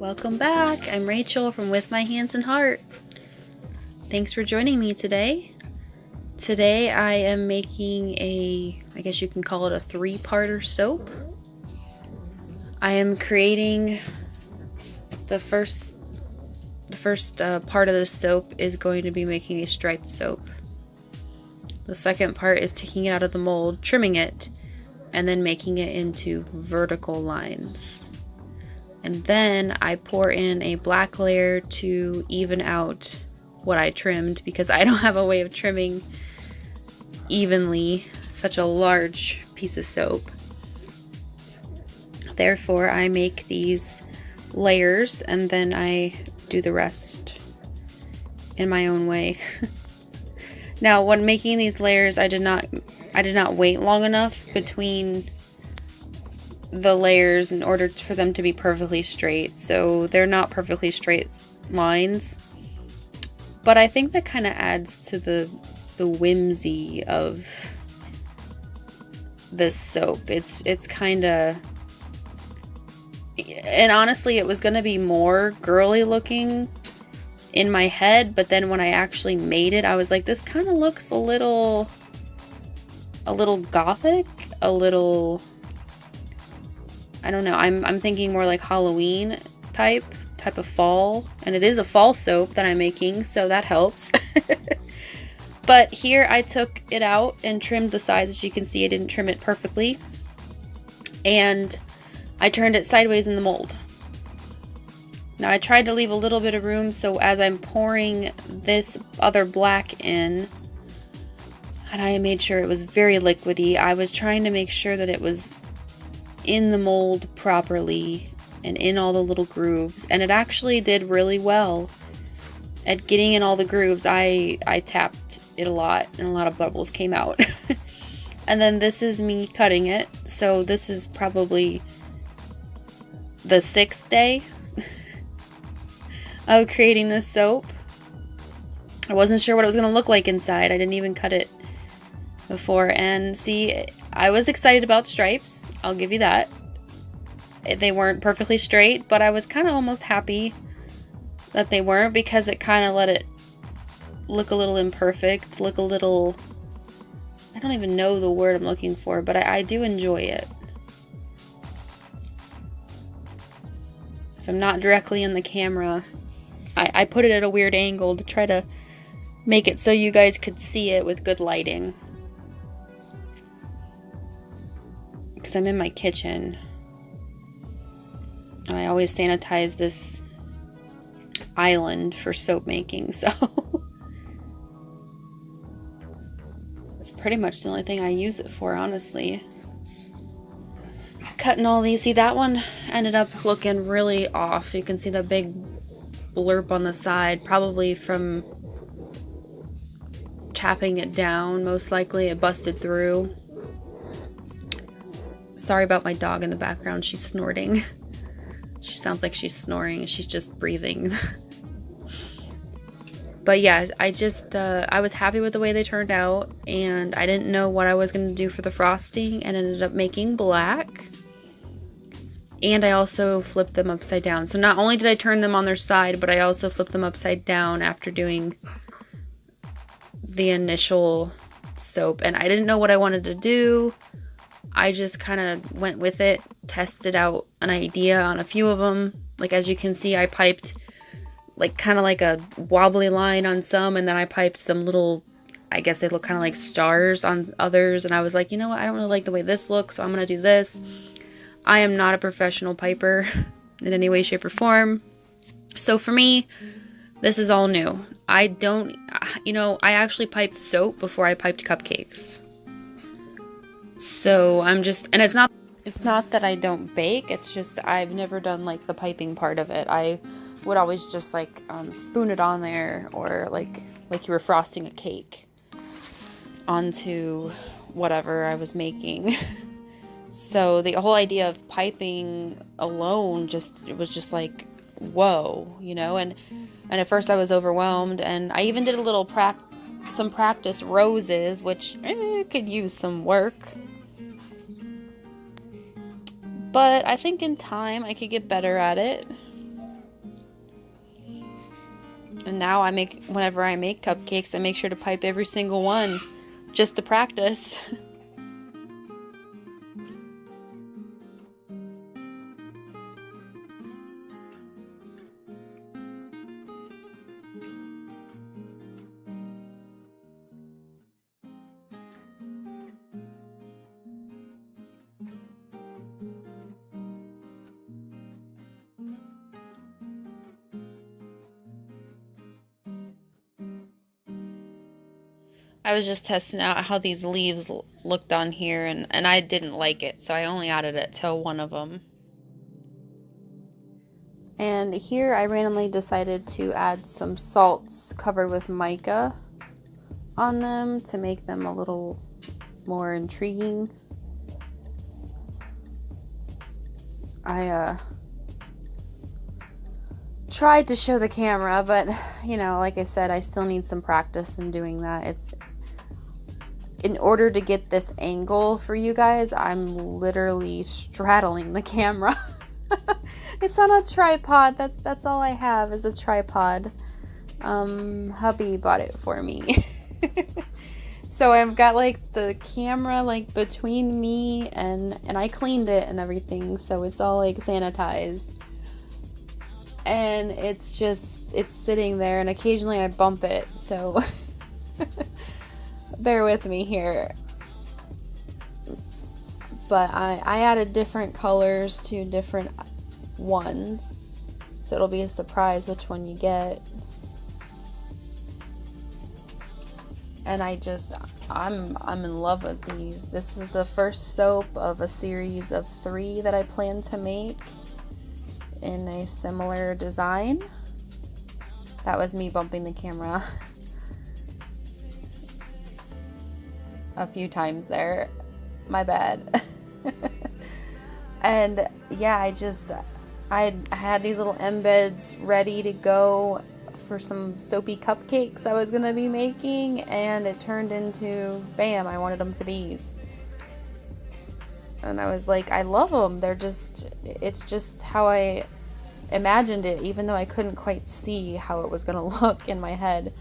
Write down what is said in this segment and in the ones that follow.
Welcome back. I'm Rachel from With My Hands and Heart. Thanks for joining me today. Today I am making I guess you can call it a three-parter soap. I am creating the first part of the soap is going to be making a striped soap. The second part is taking it out of the mold, trimming it, and then making it into vertical lines. And then I pour in a black layer to even out what I trimmed, because I don't have a way of trimming evenly such a large piece of soap. Therefore, I make these layers and then I do the rest in my own way. Now, when making these layers, I did not wait long enough between the layers in order for them to be perfectly straight. So they're not perfectly straight lines, but I think that kind of adds to the whimsy of this soap. It's kind of, and honestly, it was going to be more girly looking in my head, but then when I actually made it, I was like, this kind of looks a little gothic, a little, I don't know. I'm thinking more like Halloween type of fall, and it is a fall soap that I'm making, so that helps. But here I took it out and trimmed the sides. As you can see, I didn't trim it perfectly, and I turned it sideways in the mold. Now I tried to leave a little bit of room, so as I'm pouring this other black in, and I made sure it was very liquidy, I was trying to make sure that it was in the mold properly and in all the little grooves, and it actually did really well at getting in all the grooves. I tapped it a lot and a lot of bubbles came out. And then this is me cutting it, so this is probably the 6th day of creating this soap. I wasn't sure what it was going to look like inside. I didn't even cut it before, and see, I was excited about stripes, I'll give you that. They weren't perfectly straight, but I was kind of almost happy that they weren't, because it kind of let it look a little imperfect, look a little, I don't even know the word I'm looking for, but I do enjoy it. If I'm not directly in the camera, I put it at a weird angle to try to make it so you guys could see it with good lighting. Because I'm in my kitchen. I always sanitize this island for soap making, so it's pretty much the only thing I use it for, honestly. Cutting all these, see, that one ended up looking really off. You can see the big blurb on the side, probably from tapping it down. Most likely it busted through. Sorry about my dog in the background. She's snorting. She sounds like she's snoring. She's just breathing. But yeah, I was happy with the way they turned out, and I didn't know what I was going to do for the frosting, and ended up making black. And I also flipped them upside down. So not only did I turn them on their side, but I also flipped them upside down after doing the initial soap. And I didn't know what I wanted to do. I just kind of went with it, tested out an idea on a few of them. Like, as you can see, I piped like kind of like a wobbly line on some, and then I piped some little, I guess they look kind of like stars on others. And I was like, you know what, I don't really like the way this looks, so I'm going to do this. I am not a professional piper in any way, shape, or form. So for me, this is all new. I actually piped soap before I piped cupcakes. So I'm just, and it's not that I don't bake, it's just I've never done like the piping part of it. I would always just like spoon it on there, or like you were frosting a cake onto whatever I was making. So the whole idea of piping alone it was just like, whoa, and at first I was overwhelmed, and I even did a little some practice roses, which could use some work. But I think in time I could get better at it. And now whenever I make cupcakes, I make sure to pipe every single one just to practice. I was just testing out how these leaves looked on here, and I didn't like it, so I only added it to one of them. And here I randomly decided to add some salts covered with mica on them to make them a little more intriguing. I tried to show the camera, but you know, like I said, I still need some practice in doing that. In order to get this angle for you guys, I'm literally straddling the camera. It's on a tripod. That's all I have is a tripod. Hubby bought it for me. So I've got like the camera like between me and I cleaned it and everything, so it's all like sanitized. And it's sitting there, and occasionally I bump it, so bear with me here. But I added different colors to different ones, so it'll be a surprise which one you get. And I'm in love with these. This is the first soap of a series of 3 that I plan to make in a similar design. That was me bumping the camera a few times there. My bad. And yeah, I had these little embeds ready to go for some soapy cupcakes I was gonna be making, and it turned into, bam, I wanted them for these. And I was like, I love them. It's just how I imagined it, even though I couldn't quite see how it was gonna look in my head.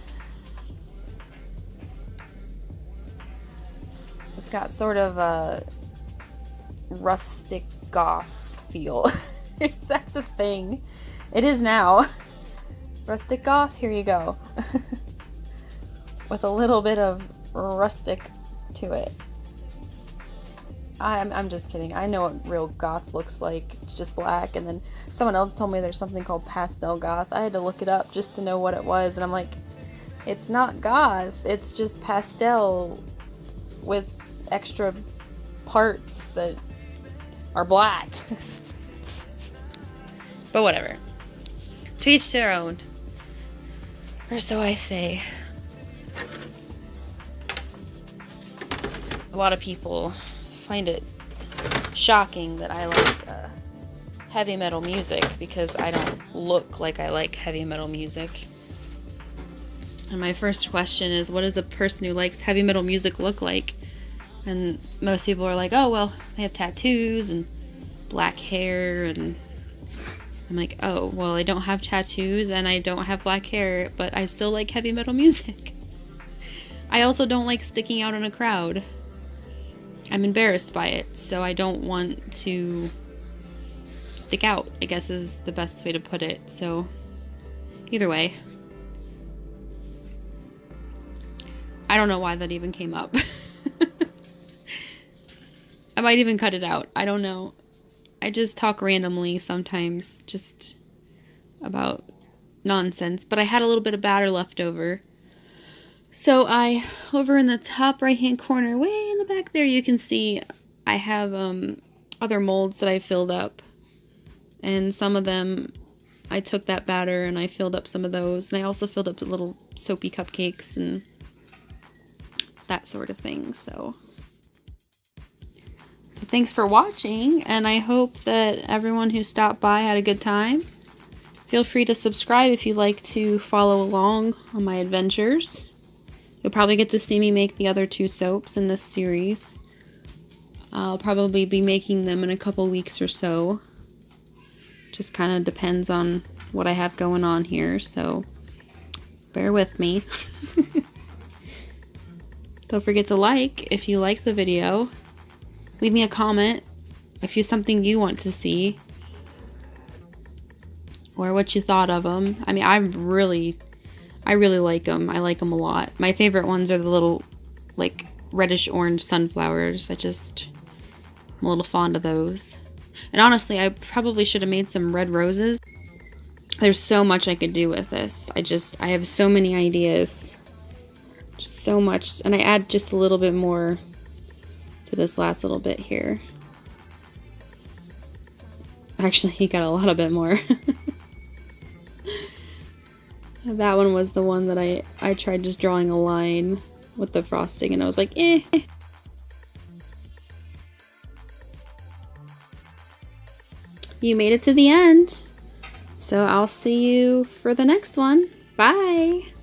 It's got sort of a rustic goth feel. If that's a thing. It is now. Rustic goth, here you go. With a little bit of rustic to it. I'm just kidding. I know what real goth looks like. It's just black. And then someone else told me there's something called pastel goth. I had to look it up just to know what it was. And I'm like, it's not goth. It's just pastel with extra parts that are black. But whatever. To each their own. Or so I say. A lot of people find it shocking that I like heavy metal music, because I don't look like I like heavy metal music. And my first question is, what does a person who likes heavy metal music look like? And most people are like, oh, well, they have tattoos and black hair, and I'm like, oh, well, I don't have tattoos and I don't have black hair, but I still like heavy metal music. I also don't like sticking out in a crowd. I'm embarrassed by it, so I don't want to stick out, I guess is the best way to put it. So, either way. I don't know why that even came up. I might even cut it out. I don't know. I just talk randomly sometimes, just about nonsense. But I had a little bit of batter left over. So over in the top right hand corner, way in the back there, you can see I have other molds that I filled up. And some of them, I took that batter and I filled up some of those. And I also filled up the little soapy cupcakes and that sort of thing. So thanks for watching, and I hope that everyone who stopped by had a good time. Feel free to subscribe if you'd like to follow along on my adventures. You'll probably get to see me make the other 2 soaps in this series. I'll probably be making them in a couple weeks or so. Just kind of depends on what I have going on here, so bear with me. Don't forget to like if you like the video. Leave me a comment if it's something you want to see. Or what you thought of them. I mean, I really like them. I like them a lot. My favorite ones are the little, like, reddish orange sunflowers. I'm a little fond of those. And honestly, I probably should have made some red roses. There's so much I could do with this. I have so many ideas. Just so much. And I add just a little bit more to this last little bit here. Actually, he got a lot of bit more. That one was the one that I tried just drawing a line with the frosting, and I was like, eh. You made it to the end. So I'll see you for the next one. Bye!